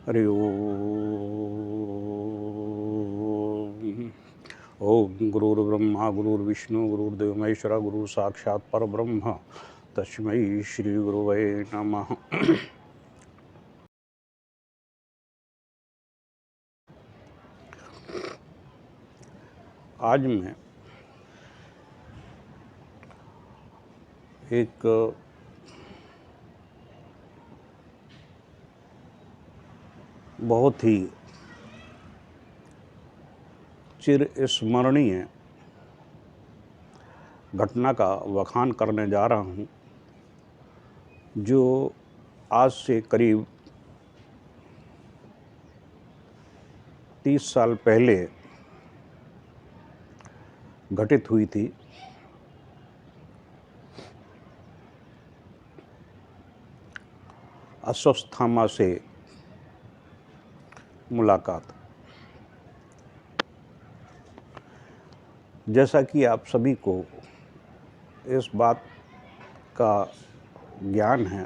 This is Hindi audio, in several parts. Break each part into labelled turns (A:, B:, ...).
A: हरि ओम। ओम गुरुर्ब्रह्मा गुरुर्विष्णु गुरुर्देव महेश्वरा गुरु साक्षात् परब्रह्म तस्मै श्री गुरुवे नमः। आज मैं एक बहुत ही चिर स्मरणीय घटना का बखान करने जा रहा हूँ, जो आज से करीब 30 साल पहले घटित हुई थी। अश्वत्थामा से मुलाकात। जैसा कि आप सभी को इस बात का ज्ञान है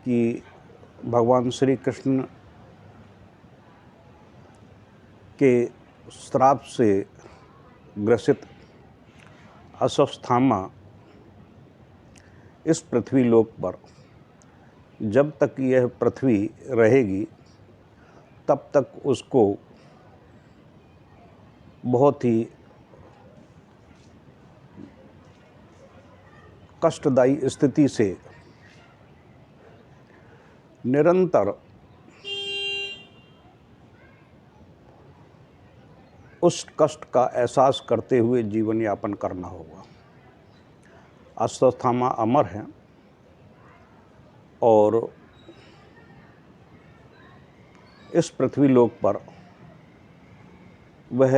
A: कि भगवान श्री कृष्ण के श्राप से ग्रसित अश्वत्थामा इस पृथ्वी लोक पर जब तक यह पृथ्वी रहेगी तब तक उसको बहुत ही कष्टदायी स्थिति से निरंतर उस कष्ट का एहसास करते हुए जीवन यापन करना होगा। अश्वत्थामा अमर है और इस पृथ्वी लोक पर वह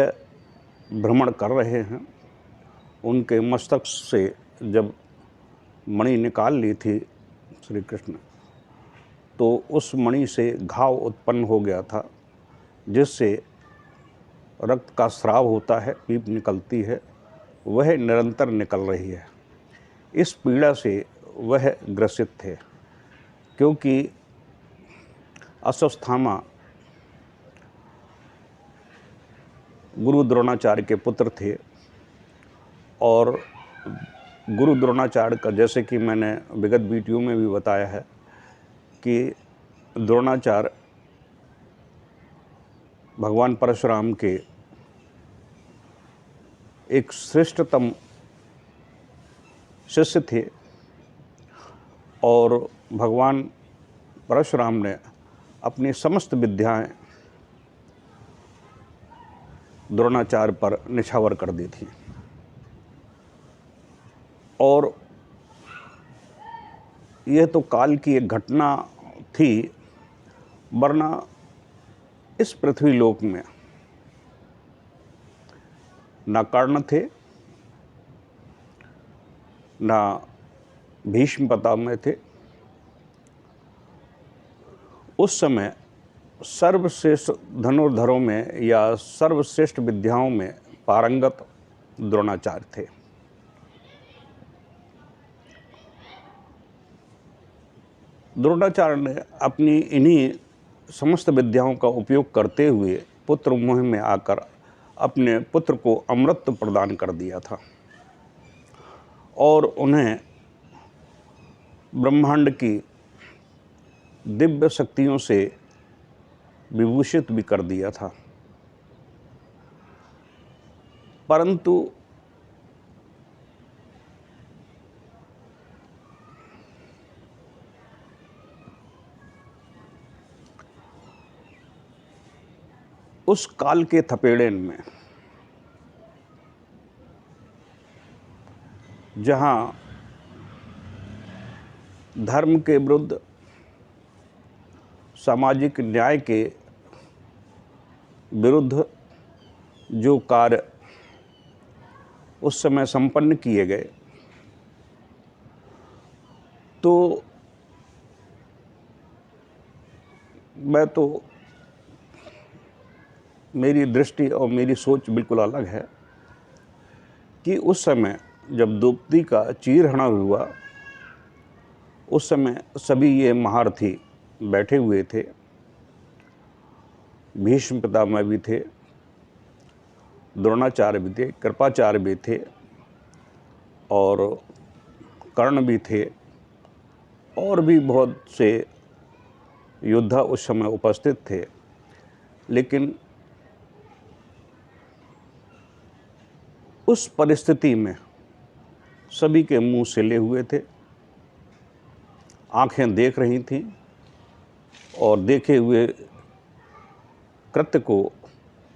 A: भ्रमण कर रहे हैं। उनके मस्तक से जब मणि निकाल ली थी श्री कृष्ण, तो उस मणि से घाव उत्पन्न हो गया था, जिससे रक्त का स्राव होता है, पीप निकलती है, वह निरंतर निकल रही है। इस पीड़ा से वह ग्रसित थे, क्योंकि अश्वत्थामा गुरु द्रोणाचार्य के पुत्र थे और गुरु द्रोणाचार्य का, जैसे कि मैंने विगत वीडियो में भी बताया है कि द्रोणाचार्य भगवान परशुराम के एक श्रेष्ठतम शिष्य थे और भगवान परशुराम ने अपनी समस्त विद्याएं द्रोणाचार्य पर निछावर कर दी थी। और यह तो काल की एक घटना थी, वरना इस पृथ्वी लोक में ना कर्ण थे, ना भीष्म पितामह थे। उस समय सर्वश्रेष्ठ धनुर्धरों में या सर्वश्रेष्ठ विद्याओं में पारंगत द्रोणाचार्य थे। द्रोणाचार्य ने अपनी इन्हीं समस्त विद्याओं का उपयोग करते हुए पुत्र मोह में आकर अपने पुत्र को अमृत प्रदान कर दिया था और उन्हें ब्रह्मांड की दिव्य शक्तियों से विभूषित भी कर दिया था। परंतु उस काल के थपेड़े में जहां धर्म के विरुद्ध, सामाजिक न्याय के विरुद्ध जो कार्य उस समय संपन्न किए गए, तो मेरी दृष्टि और मेरी सोच बिल्कुल अलग है कि उस समय जब द्रौपदी का चीरहरण हुआ, उस समय सभी ये महारथी बैठे हुए थे। भीष्म पितामह भी थे, द्रोणाचार्य भी थे, कृपाचार्य भी थे और कर्ण भी थे और भी बहुत से योद्धा उस समय उपस्थित थे। लेकिन उस परिस्थिति में सभी के मुंह सिले हुए थे, आंखें देख रही थीं और देखे हुए कृत्य को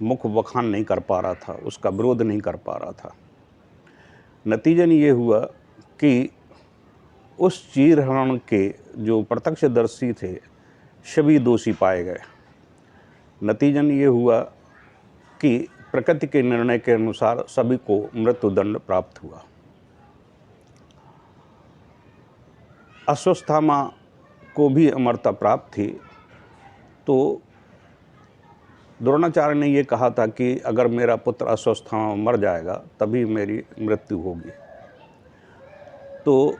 A: मुख बखान नहीं कर पा रहा था, उसका विरोध नहीं कर पा रहा था। नतीजन ये हुआ कि उस चीरहरण के जो प्रत्यक्षदर्शी थे सभी दोषी पाए गए। नतीजन ये हुआ कि प्रकृति के निर्णय के अनुसार सभी को मृत्युदंड प्राप्त हुआ। अश्वत्थामा को भी अमरता प्राप्त थी। तो द्रोणाचार्य ने ये कहा था कि अगर मेरा पुत्र अश्वत्थामा मर जाएगा तभी मेरी मृत्यु होगी। तो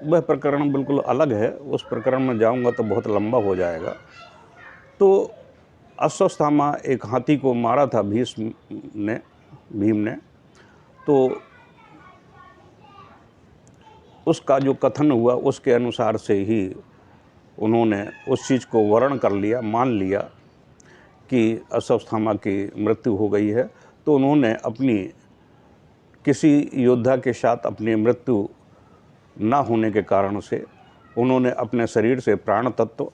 A: वह प्रकरण बिल्कुल अलग है, उस प्रकरण में जाऊंगा तो बहुत लंबा हो जाएगा। तो अश्वत्थामा एक हाथी को मारा था भीम ने। तो उसका जो कथन हुआ उसके अनुसार से ही उन्होंने उस चीज़ को वर्ण कर लिया, मान लिया कि अश्वत्थामा की मृत्यु हो गई है। तो उन्होंने अपनी किसी योद्धा के साथ अपनी मृत्यु ना होने के कारण से उन्होंने अपने शरीर से प्राण तत्व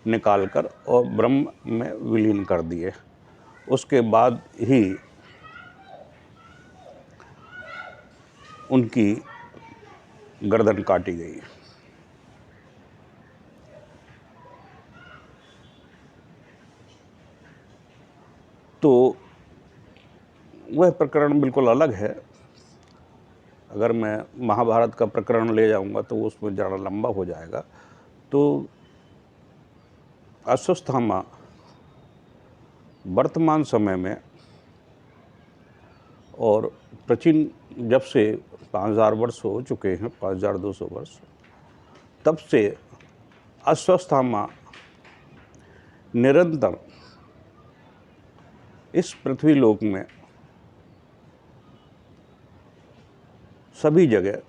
A: निकालकर और ब्रह्म में विलीन कर दिए। उसके बाद ही उनकी गर्दन काटी गई। तो वह प्रकरण बिल्कुल अलग है। अगर मैं महाभारत का प्रकरण ले जाऊंगा तो उसमें ज़्यादा लंबा हो जाएगा। तो अश्वत्थामा वर्तमान समय में और प्राचीन जब से 5000 वर्ष हो चुके हैं, 5200 वर्ष, तब से अश्वत्थामा निरंतर इस पृथ्वी लोक में सभी जगह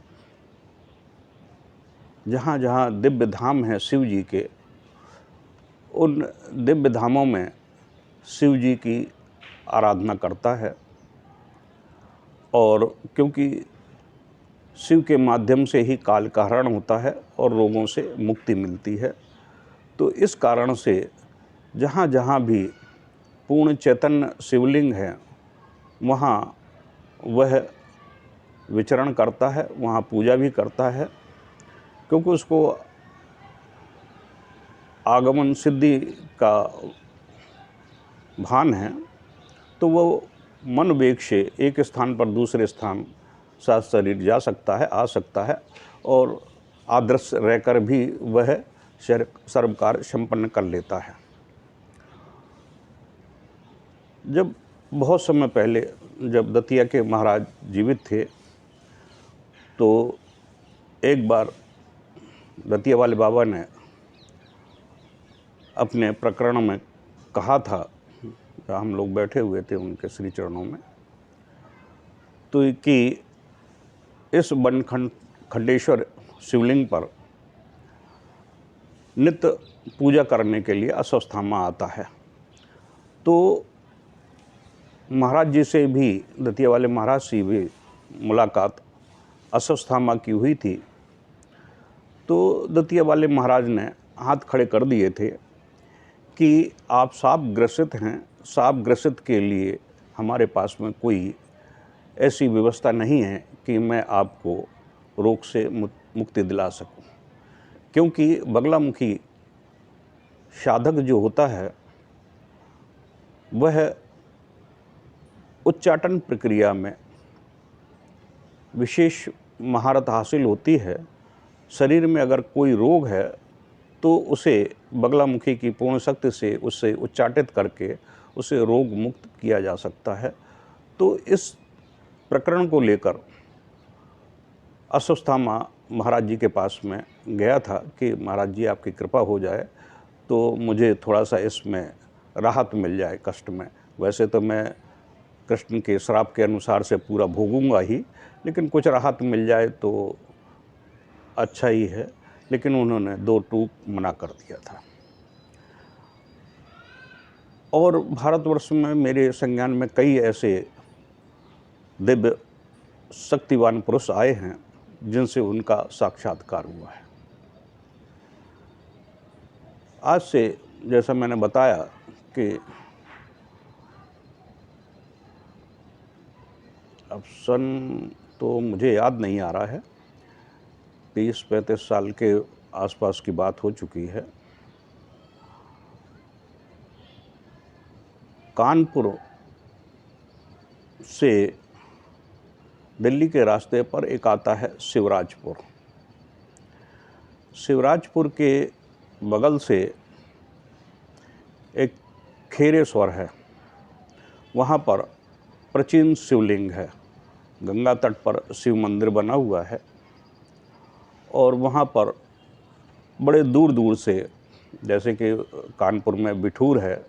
A: जहाँ जहाँ दिव्य धाम हैं शिव जी के, उन दिव्य धामों में शिव जी की आराधना करता है। और क्योंकि शिव के माध्यम से ही काल का हरण होता है और रोगों से मुक्ति मिलती है, तो इस कारण से जहाँ जहाँ भी पूर्ण चैतन्य शिवलिंग है वहाँ वह विचरण करता है, वहाँ पूजा भी करता है। क्योंकि उसको आगमन सिद्धि का भान है, तो वो मन वेग से एक स्थान पर दूसरे स्थान साथ शरीर जा सकता है, आ सकता है और आदर्श रहकर भी वह सर्व कार्य संपन्न कर लेता है। जब बहुत समय पहले जब दतिया के महाराज जीवित थे तो एक बार दतिया वाले बाबा ने अपने प्रकरण में कहा था, हम लोग बैठे हुए थे उनके श्री चरणों में, तो कि इस खंडेश्वर शिवलिंग पर नित्य पूजा करने के लिए अश्वत्थामा आता है। तो महाराज जी से भी, दतिया वाले महाराज से भी मुलाकात अश्वत्थामा की हुई थी। तो दतिया वाले महाराज ने हाथ खड़े कर दिए थे कि आप साप ग्रसित हैं, साप ग्रसित के लिए हमारे पास में कोई ऐसी व्यवस्था नहीं है कि मैं आपको रोग से मुक्ति दिला सकूं। क्योंकि बगलामुखी साधक जो होता है वह उच्चाटन प्रक्रिया में विशेष महारत हासिल होती है। शरीर में अगर कोई रोग है तो उसे बगलामुखी की पूर्ण शक्ति से उससे उच्चाटित करके उसे रोग मुक्त किया जा सकता है। तो इस प्रकरण को लेकर अश्वत्थामा महाराज जी के पास में गया था कि महाराज जी आपकी कृपा हो जाए तो मुझे थोड़ा सा इसमें राहत मिल जाए कष्ट में। वैसे तो मैं कृष्ण के श्राप के अनुसार से पूरा भोगूंगा ही, लेकिन कुछ राहत मिल जाए तो अच्छा ही है। लेकिन उन्होंने दो टूक मना कर दिया था। और भारतवर्ष में मेरे संज्ञान में कई ऐसे दिव्य शक्तिवान पुरुष आए हैं जिनसे उनका साक्षात्कार हुआ है। आज से, जैसा मैंने बताया कि अब सन तो मुझे याद नहीं आ रहा है, 30-35 साल के आसपास की बात हो चुकी है। कानपुर से दिल्ली के रास्ते पर एक आता है शिवराजपुर। शिवराजपुर के बगल से एक खेरेश्वर है, वहाँ पर प्राचीन शिवलिंग है। गंगा तट पर शिव मंदिर बना हुआ है और वहाँ पर बड़े दूर दूर से, जैसे कि कानपुर में बिठूर है,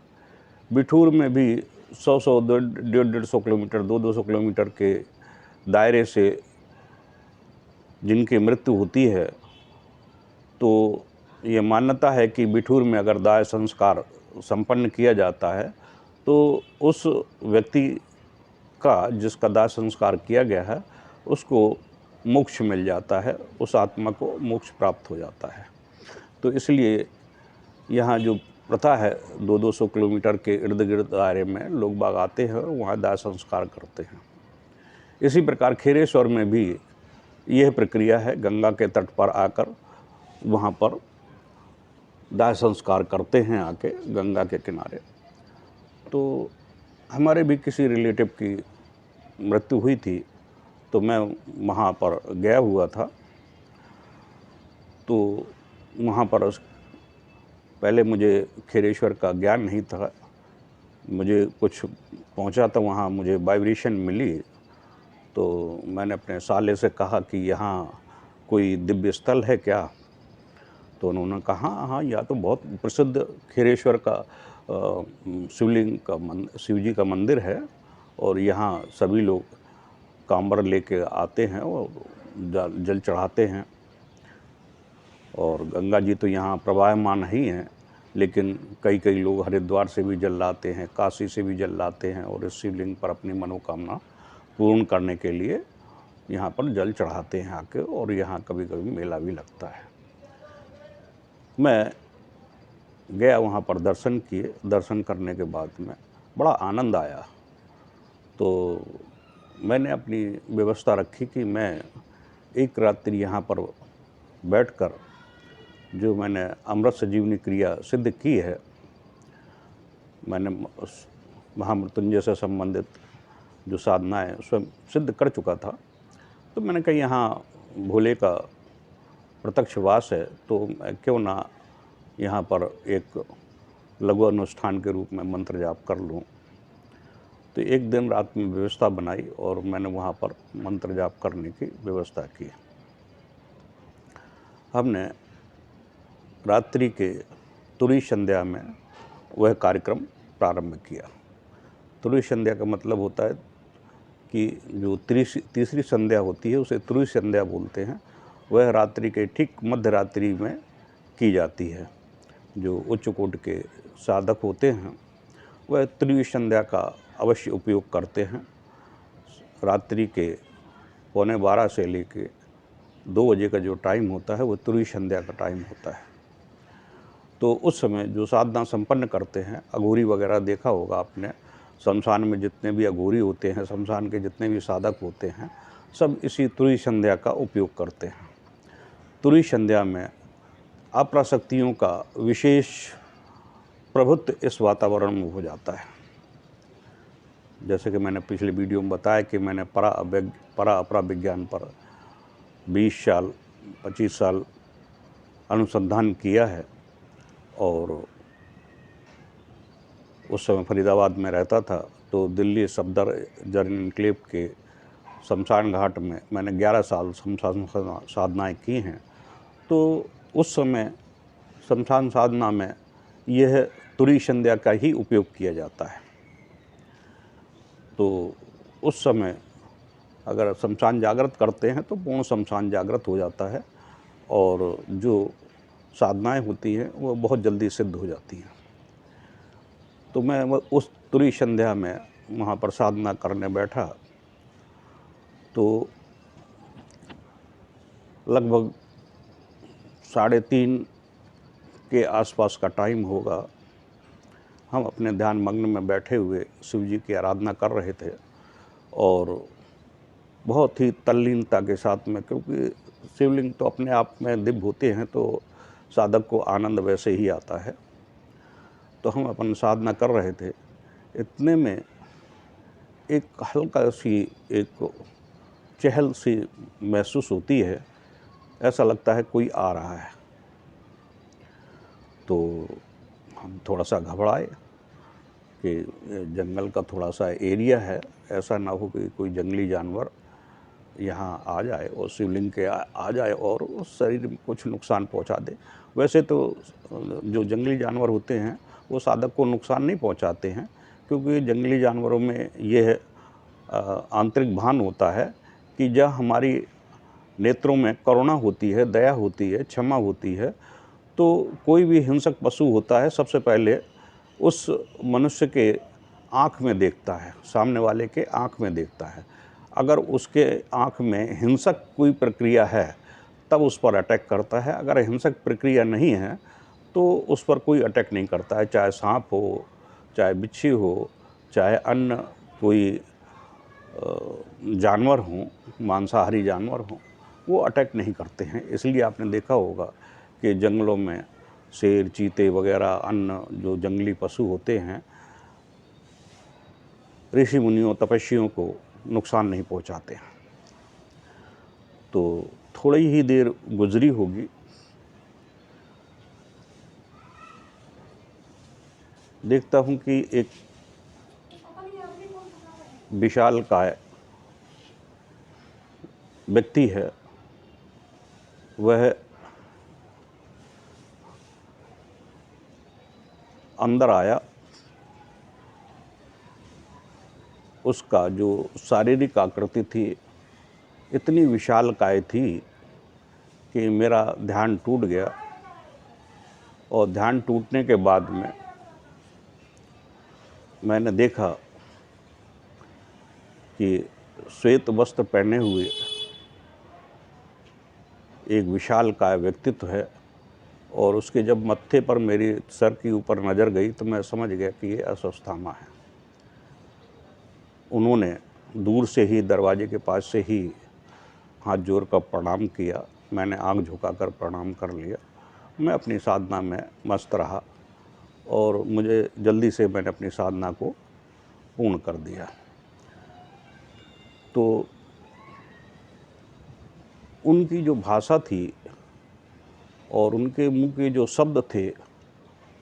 A: बिठूर में भी 100 150 किलोमीटर 200 किलोमीटर के दायरे से जिनकी मृत्यु होती है, तो ये मान्यता है कि बिठूर में अगर दाह संस्कार संपन्न किया जाता है तो उस व्यक्ति का, जिसका दाह संस्कार किया गया है, उसको मोक्ष मिल जाता है, उस आत्मा को मोक्ष प्राप्त हो जाता है। तो इसलिए यहाँ जो प्रथा है, 200 किलोमीटर के इर्द गिर्द दायरे में लोग बाग आते हैं और वहाँ दाह संस्कार करते हैं। इसी प्रकार खेरेश्वर में भी यह प्रक्रिया है, गंगा के तट पर आकर वहाँ पर दाह संस्कार करते हैं आके गंगा के किनारे। तो हमारे भी किसी रिलेटिव की मृत्यु हुई थी, तो मैं वहाँ पर गया हुआ था। तो वहाँ पर पहले मुझे खेरेश्वर का ज्ञान नहीं था, मुझे कुछ पहुँचा तो वहाँ मुझे वाइब्रेशन मिली। तो मैंने अपने साले से कहा कि यहाँ कोई दिव्य स्थल है क्या? तो उन्होंने कहा हाँ, यहाँ तो बहुत प्रसिद्ध खेरेश्वर का शिवलिंग का शिव जी का मंदिर है और यहाँ सभी लोग कांवर लेके आते हैं और जल चढ़ाते हैं। और गंगा जी तो यहाँ प्रवाहमान ही हैं, लेकिन कई कई लोग हरिद्वार से भी जल लाते हैं, काशी से भी जल लाते हैं और इस शिवलिंग पर अपनी मनोकामना पूर्ण करने के लिए यहाँ पर जल चढ़ाते हैं आके, और यहाँ कभी कभी मेला भी लगता है। मैं गया वहाँ पर, दर्शन किए। दर्शन करने के बाद में बड़ा आनंद आया। तो मैंने अपनी व्यवस्था रखी कि मैं एक रात्रि यहाँ पर बैठकर जो मैंने अमृत संजीवनी क्रिया सिद्ध की है, मैंने महामृत्युंजय से संबंधित जो साधनाएं स्वयं सिद्ध कर चुका था, तो मैंने कहा यहाँ भोले का प्रत्यक्ष वास है, तो क्यों ना यहाँ पर एक लघु अनुष्ठान के रूप में मंत्र जाप कर लूँ। तो एक दिन रात में व्यवस्था बनाई और मैंने वहाँ पर मंत्र जाप करने की व्यवस्था की। हमने रात्रि के तुरी संध्या में वह कार्यक्रम प्रारंभ किया। तुरी संध्या का मतलब होता है कि जो तीसरी संध्या होती है उसे तुरी संध्या बोलते हैं। वह रात्रि के ठीक मध्य रात्रि में की जाती है। जो उच्च कोटि के साधक होते हैं वह तुरी संध्या का अवश्य उपयोग करते हैं। रात्रि के 11:15 से लेके 2 बजे का जो टाइम होता है वो तुरी संध्या का टाइम होता है। तो उस समय जो साधना संपन्न करते हैं, अघोरी वगैरह देखा होगा आपने, शमशान में जितने भी अघोरी होते हैं, शमशान के जितने भी साधक होते हैं, सब इसी तुरी संध्या का उपयोग करते हैं। तुरी संध्या में अप्राशक्तियों का विशेष प्रभुत्व इस वातावरण में हो जाता है। जैसे कि मैंने पिछले वीडियो में बताया कि मैंने परा अपरा विज्ञान पर 20 साल 25 साल अनुसंधान किया है और उस समय फरीदाबाद में रहता था। तो दिल्ली सफदरजंग एन्क्लेव के शमशान घाट में मैंने 11 साल शमशान साधनाएँ की हैं। तो उस समय शमशान साधना में यह तुरी संध्या का ही उपयोग किया जाता है। तो उस समय अगर शमशान जागृत करते हैं तो पूर्ण शमशान जागृत हो जाता है और जो साधनाएँ होती हैं वो बहुत जल्दी सिद्ध हो जाती हैं। तो मैं उस तुरी संध्या में वहाँ पर साधना करने बैठा तो लगभग 3:30 के आसपास का टाइम होगा। हम अपने ध्यान मग्न में बैठे हुए शिव जी की आराधना कर रहे थे और बहुत ही तल्लीनता के साथ में, क्योंकि शिवलिंग तो अपने आप में दिव्य होते हैं तो साधक को आनंद वैसे ही आता है। तो हम अपन साधना कर रहे थे, इतने में एक हल्का सी एक चहल सी महसूस होती है, ऐसा लगता है कोई आ रहा है। तो हम थोड़ा सा घबराए कि जंगल का थोड़ा सा एरिया है, ऐसा ना हो कि कोई जंगली जानवर यहाँ आ जाए और शिवलिंग के आ जाए और उस शरीर में कुछ नुकसान पहुँचा दे। वैसे तो जो जंगली जानवर होते हैं वो साधक को नुकसान नहीं पहुँचाते हैं, क्योंकि जंगली जानवरों में यह आंतरिक भान होता है कि जब हमारी नेत्रों में करुणा होती है, दया होती है, क्षमा होती है, तो कोई भी हिंसक पशु होता है सबसे पहले उस मनुष्य के आँख में देखता है, सामने वाले के आँख में देखता है। अगर उसके आँख में हिंसक कोई प्रक्रिया है तब उस पर अटैक करता है, अगर हिंसक प्रक्रिया नहीं है तो उस पर कोई अटैक नहीं करता है, चाहे सांप हो, चाहे बिच्छी हो, चाहे अन्य कोई जानवर हों, मांसाहारी जानवर हों, वो अटैक नहीं करते हैं। इसलिए आपने देखा होगा कि जंगलों में शेर, चीते वगैरह अन्य जो जंगली पशु होते हैं, ऋषि मुनियों, तपस्वियों को नुकसान नहीं पहुंचाते हैं। तो थोड़ी ही देर गुजरी होगी, देखता हूं कि एक विशालकाय व्यक्ति है, वह अंदर आया। उसका जो शारीरिक आकृति थी इतनी विशालकाय थी कि मेरा ध्यान टूट गया और ध्यान टूटने के बाद में मैंने देखा कि श्वेत वस्त्र पहने हुए एक विशालकाय व्यक्तित्व है और उसके जब मत्थे पर मेरी सर के ऊपर नज़र गई तो मैं समझ गया कि ये अस्वस्थामा है। उन्होंने दूर से ही दरवाजे के पास से ही हाथ जोड़कर प्रणाम किया, मैंने आंख झुकाकर प्रणाम कर लिया। मैं अपनी साधना में मस्त रहा और मुझे जल्दी से मैंने अपनी साधना को पूर्ण कर दिया। तो उनकी जो भाषा थी और उनके मुंह के जो शब्द थे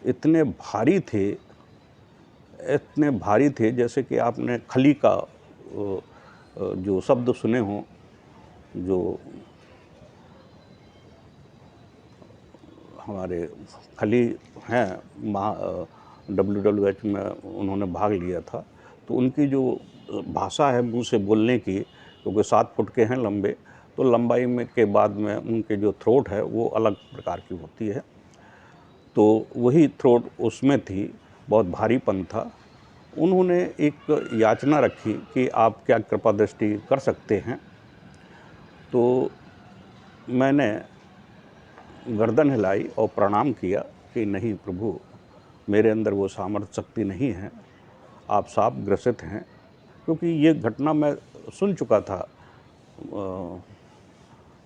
A: इतने भारी थे जैसे कि आपने खली का जो शब्द सुने हों, जो हमारे खली हैं, WWH में उन्होंने भाग लिया था, तो उनकी जो भाषा है मुंह से बोलने की, क्योंकि 7 फुट के हैं लंबे, तो लंबाई में के बाद में उनके जो थ्रोट है वो अलग प्रकार की होती है। तो वही थ्रोट उसमें थी, बहुत भारीपन था। उन्होंने एक याचना रखी कि आप क्या कृपा दृष्टि कर सकते हैं। तो मैंने गर्दन हिलाई और प्रणाम किया कि नहीं प्रभु, मेरे अंदर वो सामर्थ्य शक्ति नहीं है, आप साफ ग्रसित हैं। क्योंकि ये घटना मैं सुन चुका था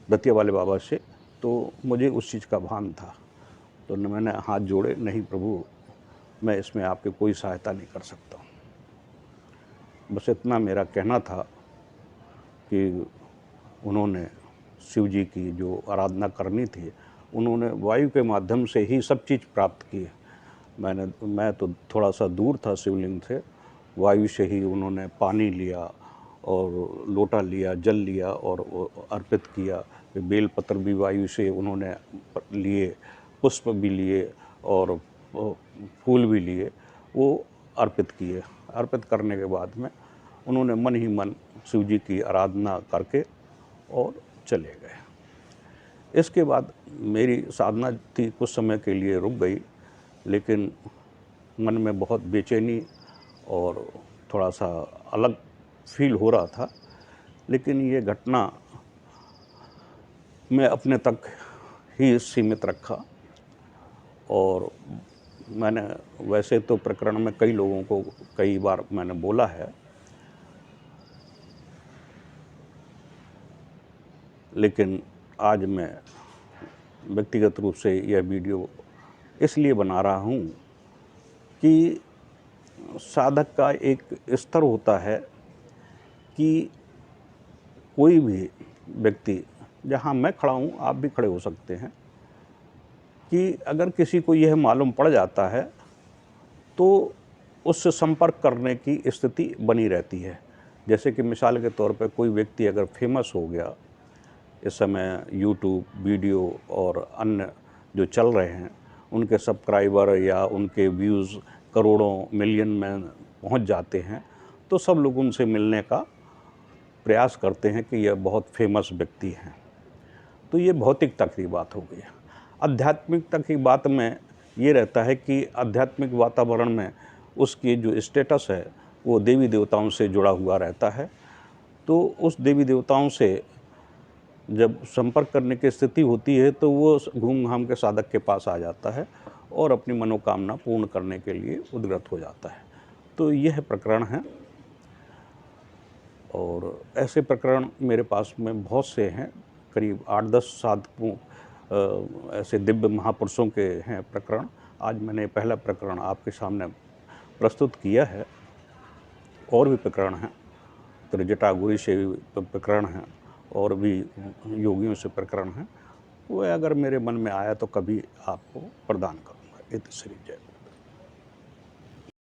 A: दतिया वाले बाबा से, तो मुझे उस चीज़ का भान था। तो मैंने हाथ जोड़े, नहीं प्रभु, मैं इसमें आपकी कोई सहायता नहीं कर सकता। बस इतना मेरा कहना था कि उन्होंने शिव जी की जो आराधना करनी थी, उन्होंने वायु के माध्यम से ही सब चीज़ प्राप्त की। मैं तो थोड़ा सा दूर था शिवलिंग से, वायु से ही उन्होंने पानी लिया और लोटा लिया, जल लिया और अर्पित किया। बेलपत्र भी वायु से उन्होंने लिए, पुष्प भी लिए और फूल भी लिए, वो अर्पित किए। अर्पित करने के बाद में उन्होंने मन ही मन शिव जी की आराधना करके और चले गए। इसके बाद मेरी साधना थी कुछ समय के लिए रुक गई, लेकिन मन में बहुत बेचैनी और थोड़ा सा अलग फील हो रहा था। लेकिन ये घटना मैं अपने तक ही सीमित रखा और मैंने वैसे तो प्रकरण में कई लोगों को कई बार मैंने बोला है, लेकिन आज मैं व्यक्तिगत रूप से यह वीडियो इसलिए बना रहा हूँ कि साधक का एक स्तर होता है कि कोई भी व्यक्ति, जहाँ मैं खड़ा हूँ आप भी खड़े हो सकते हैं, कि अगर किसी को यह मालूम पड़ जाता है तो उससे संपर्क करने की स्थिति बनी रहती है। जैसे कि मिसाल के तौर पर कोई व्यक्ति अगर फेमस हो गया, इस समय यूट्यूब वीडियो और अन्य जो चल रहे हैं, उनके सब्सक्राइबर या उनके व्यूज़ करोड़ों मिलियन में पहुंच जाते हैं, तो सब लोग उनसे मिलने का प्रयास करते हैं कि यह बहुत फेमस व्यक्ति हैं। तो ये भौतिकता की बात हो गई। आध्यात्मिकता की बात में ये रहता है कि आध्यात्मिक वातावरण में उसकी जो स्टेटस है वो देवी देवताओं से जुड़ा हुआ रहता है। तो उस देवी देवताओं से जब संपर्क करने की स्थिति होती है तो वो घूम घाम के साधक के पास आ जाता है और अपनी मनोकामना पूर्ण करने के लिए उद्यत हो जाता है। तो यह प्रकरण है और ऐसे प्रकरण मेरे पास में बहुत से हैं। करीब 8-10 साधकों ऐसे दिव्य महापुरुषों के हैं प्रकरण। आज मैंने पहला प्रकरण आपके सामने प्रस्तुत किया है। और भी प्रकरण हैं, त्रिजटागुरी से प्रकरण हैं और भी योगियों से प्रकरण हैं। वो अगर मेरे मन में आया तो कभी आपको प्रदान करूँगा। इति श्री जय।